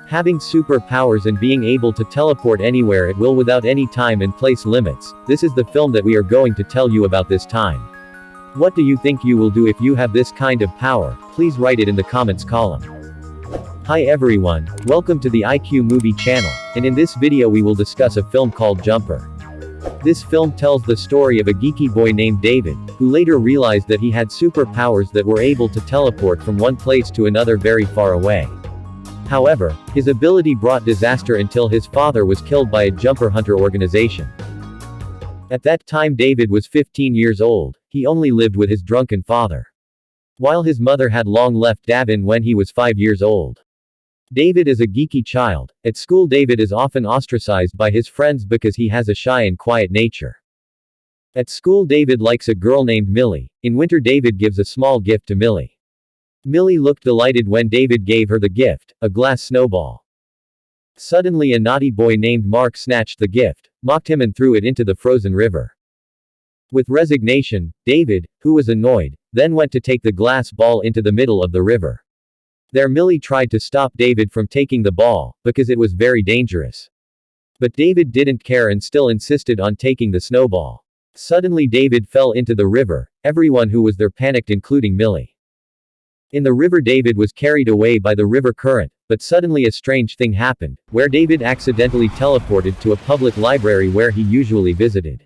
Having superpowers and being able to teleport anywhere at will without any time and place limits, this is the film that we are going to tell you about this time. What do you think you will do if you have this kind of power? Please write it in the comments column. Hi everyone, welcome to the IQ Movie channel, and in this video we will discuss a film called Jumper. This film tells the story of a geeky boy named David, who later realized that he had superpowers that were able to teleport from one place to another very far away. However, his ability brought disaster until his father was killed by a jumper hunter organization. At that time David was 15 years old, he only lived with his drunken father. While his mother had long left davin when he was 5 years old. David is a geeky child. At school David is often ostracized by his friends because he has a shy and quiet nature. At school David likes a girl named Millie. In winter David gives a small gift to Millie. Millie looked delighted when David gave her the gift, a glass snowball. Suddenly a naughty boy named Mark snatched the gift, mocked him and threw it into the frozen river. With resignation, David, who was annoyed, then went to take the glass ball into the middle of the river. There Millie tried to stop David from taking the ball, because it was very dangerous. But David didn't care and still insisted on taking the snowball. Suddenly David fell into the river, everyone who was there panicked including Millie. In the river David was carried away by the river current, but suddenly a strange thing happened, where David accidentally teleported to a public library where he usually visited.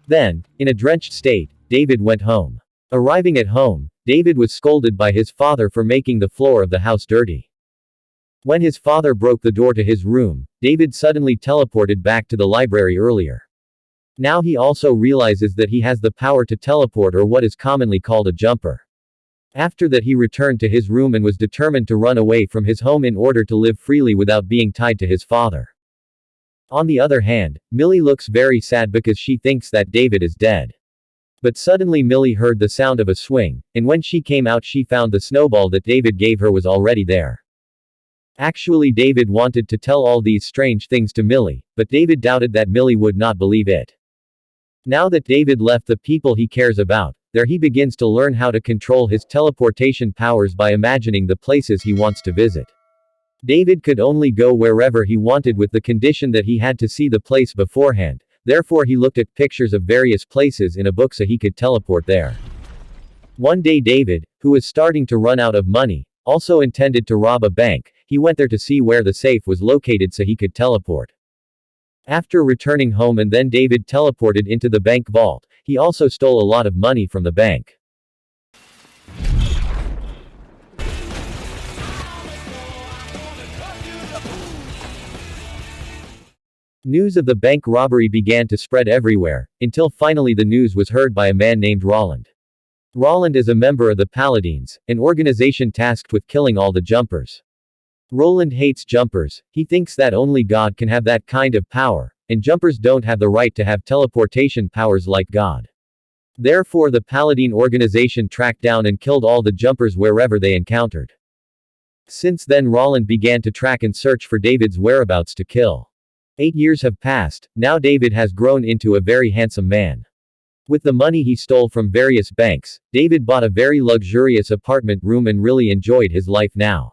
Then, in a drenched state, David went home. Arriving at home, David was scolded by his father for making the floor of the house dirty. When his father broke the door to his room, David suddenly teleported back to the library earlier. Now he also realizes that he has the power to teleport, or what is commonly called a jumper. After that he returned to his room and was determined to run away from his home in order to live freely without being tied to his father. On the other hand, Millie looks very sad because she thinks that David is dead. But suddenly Millie heard the sound of a swing, and when she came out she found the snowball that David gave her was already there. Actually David wanted to tell all these strange things to Millie, but David doubted that Millie would not believe it. Now that David left the people he cares about, there he begins to learn how to control his teleportation powers by imagining the places he wants to visit. David could only go wherever he wanted with the condition that he had to see the place beforehand, therefore he looked at pictures of various places in a book so he could teleport there. One day David, who was starting to run out of money, also intended to rob a bank. He went there to see where the safe was located so he could teleport. After returning home and then David teleported into the bank vault, he also stole a lot of money from the bank. News of the bank robbery began to spread everywhere, until finally the news was heard by a man named Roland. Roland is a member of the Paladins, an organization tasked with killing all the jumpers. Roland hates jumpers, he thinks that only God can have that kind of power, and jumpers don't have the right to have teleportation powers like God. Therefore the Paladin organization tracked down and killed all the jumpers wherever they encountered. Since then Roland began to track and search for David's whereabouts to kill. 8 years have passed, now David has grown into a very handsome man. With the money he stole from various banks, David bought a very luxurious apartment room and really enjoyed his life now.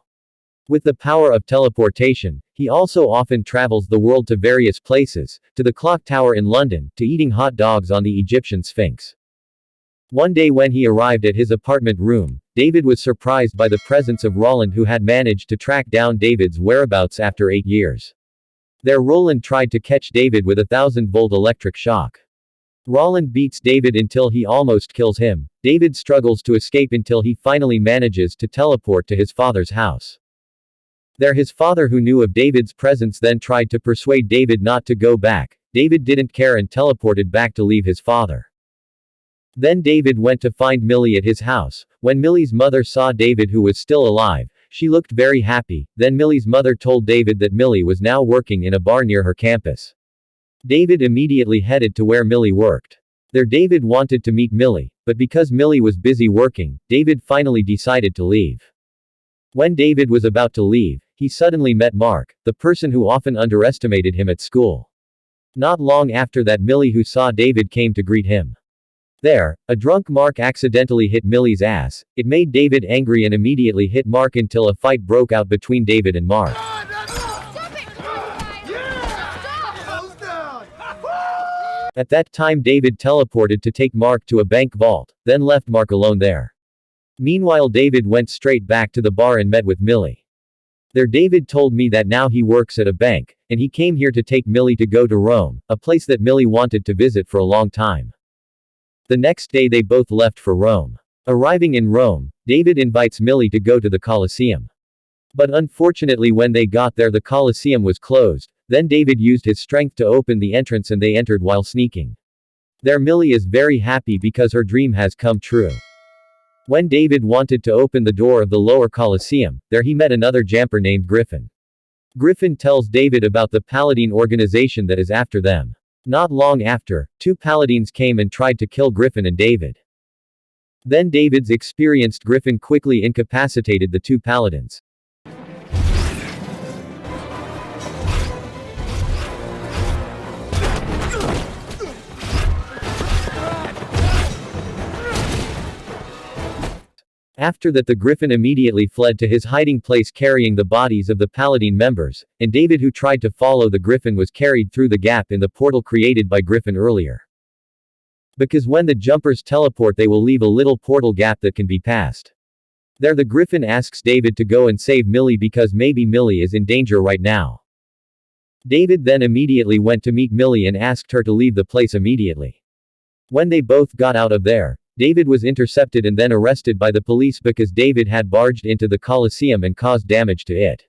With the power of teleportation, he also often travels the world to various places, to the clock tower in London, to eating hot dogs on the Egyptian Sphinx. One day when he arrived at his apartment room, David was surprised by the presence of Roland, who had managed to track down David's whereabouts after 8 years. There Roland tried to catch David with a 1000-volt electric shock. Roland beats David until he almost kills him. David struggles to escape until he finally manages to teleport to his father's house. There his father, who knew of David's presence, then tried to persuade David not to go back. David didn't care and teleported back to leave his father. Then David went to find Millie at his house. When Millie's mother saw David, who was still alive, she looked very happy. Then Millie's mother told David that Millie was now working in a bar near her campus. David immediately headed to where Millie worked. There David wanted to meet Millie, but because Millie was busy working, David finally decided to leave. When David was about to leave, he suddenly met Mark, the person who often underestimated him at school. Not long after that Millie, who saw David, came to greet him. There, a drunk Mark accidentally hit Millie's ass. It made David angry and immediately hit Mark until a fight broke out between David and Mark. At that time David teleported to take Mark to a bank vault, then left Mark alone there. Meanwhile David went straight back to the bar and met with Millie. There David told me that now he works at a bank, and he came here to take Millie to go to Rome, a place that Millie wanted to visit for a long time. The next day they both left for Rome. Arriving in Rome, David invites Millie to go to the Colosseum. But unfortunately when they got there the Colosseum was closed, then David used his strength to open the entrance and they entered while sneaking. There Millie is very happy because her dream has come true. When David wanted to open the door of the lower Colosseum, there he met another jumper named Griffin. Griffin tells David about the Paladin organization that is after them. Not long after, two paladins came and tried to kill Griffin and David. Then David's experienced Griffin quickly incapacitated the two paladins. After that the Griffin immediately fled to his hiding place carrying the bodies of the Paladin members, and David who tried to follow the Griffin was carried through the gap in the portal created by Griffin earlier. Because when the jumpers teleport they will leave a little portal gap that can be passed. There the Griffin asks David to go and save Millie because maybe Millie is in danger right now. David then immediately went to meet Millie and asked her to leave the place immediately. When they both got out of there, David was intercepted and then arrested by the police because David had barged into the Colosseum and caused damage to it.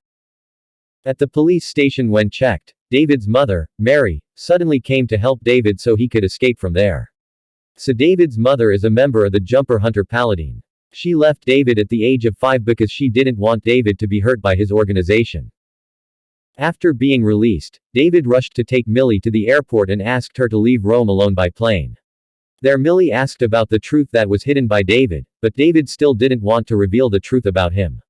At the police station when checked, David's mother, Mary, suddenly came to help David so he could escape from there. So David's mother is a member of the Jumper Hunter Paladin. She left David at the age of 5 because she didn't want David to be hurt by his organization. After being released, David rushed to take Millie to the airport and asked her to leave Rome alone by plane. There Millie asked about the truth that was hidden by David, but David still didn't want to reveal the truth about him.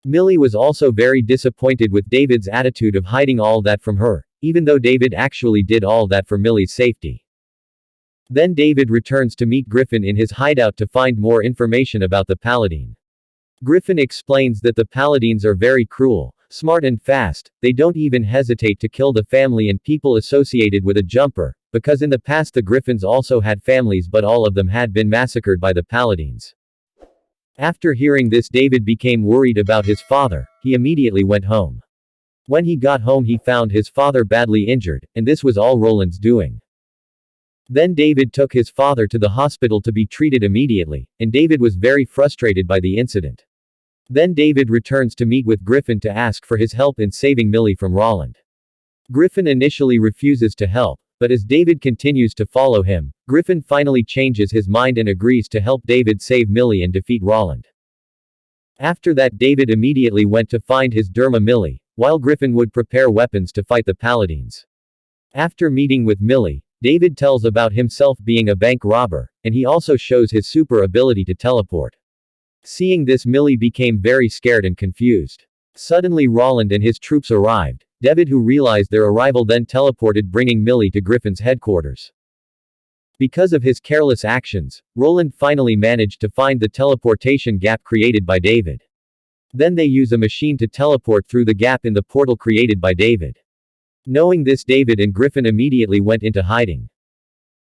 Millie was also very disappointed with David's attitude of hiding all that from her, even though David actually did all that for Millie's safety. Then David returns to meet Griffin in his hideout to find more information about the Paladin. Griffin explains that the Paladins are very cruel, smart and fast, they don't even hesitate to kill the family and people associated with a jumper, because in the past the Griffins also had families but all of them had been massacred by the Paladins. After hearing this David became worried about his father, he immediately went home. When he got home he found his father badly injured, and this was all Roland's doing. Then David took his father to the hospital to be treated immediately, and David was very frustrated by the incident. Then David returns to meet with Griffin to ask for his help in saving Millie from Roland. Griffin initially refuses to help, but as David continues to follow him, Griffin finally changes his mind and agrees to help David save Millie and defeat Roland. After that David immediately went to find his Derma Millie, while Griffin would prepare weapons to fight the Paladins. After meeting with Millie, David tells about himself being a bank robber, and he also shows his super ability to teleport. Seeing this Millie became very scared and confused. Suddenly Roland and his troops arrived. David who realized their arrival then teleported bringing Millie to Griffin's headquarters. Because of his careless actions, Roland finally managed to find the teleportation gap created by David. Then they use a machine to teleport through the gap in the portal created by David. Knowing this David and Griffin immediately went into hiding.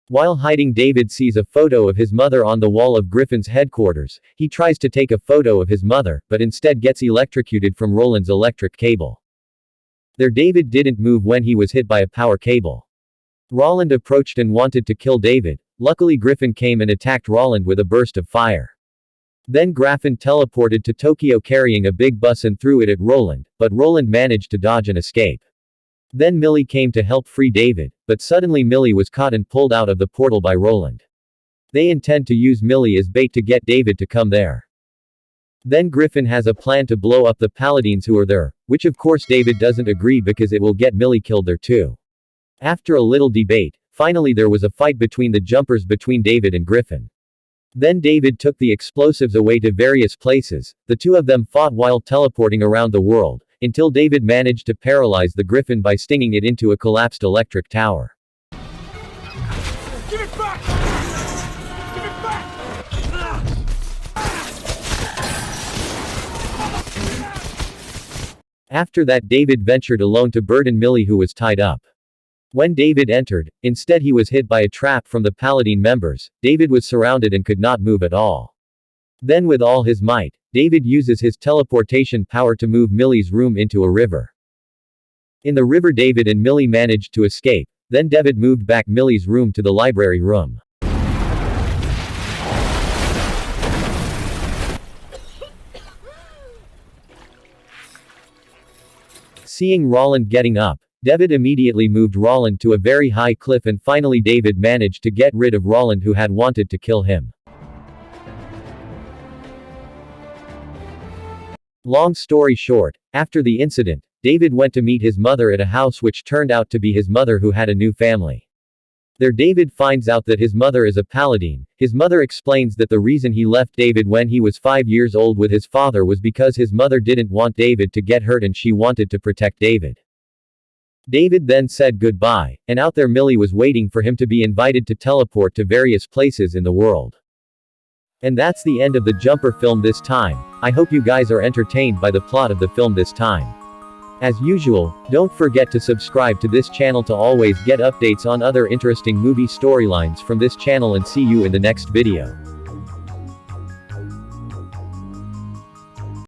While hiding David sees a photo of his mother on the wall of Griffin's headquarters. He tries to take a photo of his mother, but instead gets electrocuted from Roland's electric cable. There David didn't move when he was hit by a power cable. Roland approached and wanted to kill David. Luckily Griffin came and attacked Roland with a burst of fire. Then Griffin teleported to Tokyo carrying a big bus and threw it at Roland, but Roland managed to dodge and escape. Then Millie came to help free David, but suddenly Millie was caught and pulled out of the portal by Roland. They intend to use Millie as bait to get David to come there. Then Griffin has a plan to blow up the Paladins who are there, which of course David doesn't agree because it will get Millie killed there too. After a little debate, finally there was a fight between the jumpers between David and Griffin. Then David took the explosives away to various places. The two of them fought while teleporting around the world, until David managed to paralyze the Griffin by stinging it into a collapsed electric tower. Give it back! Give it back! After that David ventured alone to burden Millie who was tied up. When David entered, instead he was hit by a trap from the Paladin members. David was surrounded and could not move at all. Then with all his might, David uses his teleportation power to move Millie's room into a river. In the river David and Millie managed to escape. Then David moved back Millie's room to the library room. Seeing Roland getting up, David immediately moved Roland to a very high cliff and finally David managed to get rid of Roland who had wanted to kill him. Long story short, after the incident, David went to meet his mother at a house which turned out to be his mother who had a new family. There David finds out that his mother is a paladin. His mother explains that the reason he left David when he was 5 years old with his father was because his mother didn't want David to get hurt and she wanted to protect David. David then said goodbye, and out there Millie was waiting for him to be invited to teleport to various places in the world. And that's the end of the Jumper film this time. I hope you guys are entertained by the plot of the film this time. As usual, don't forget to subscribe to this channel to always get updates on other interesting movie storylines from this channel and see you in the next video.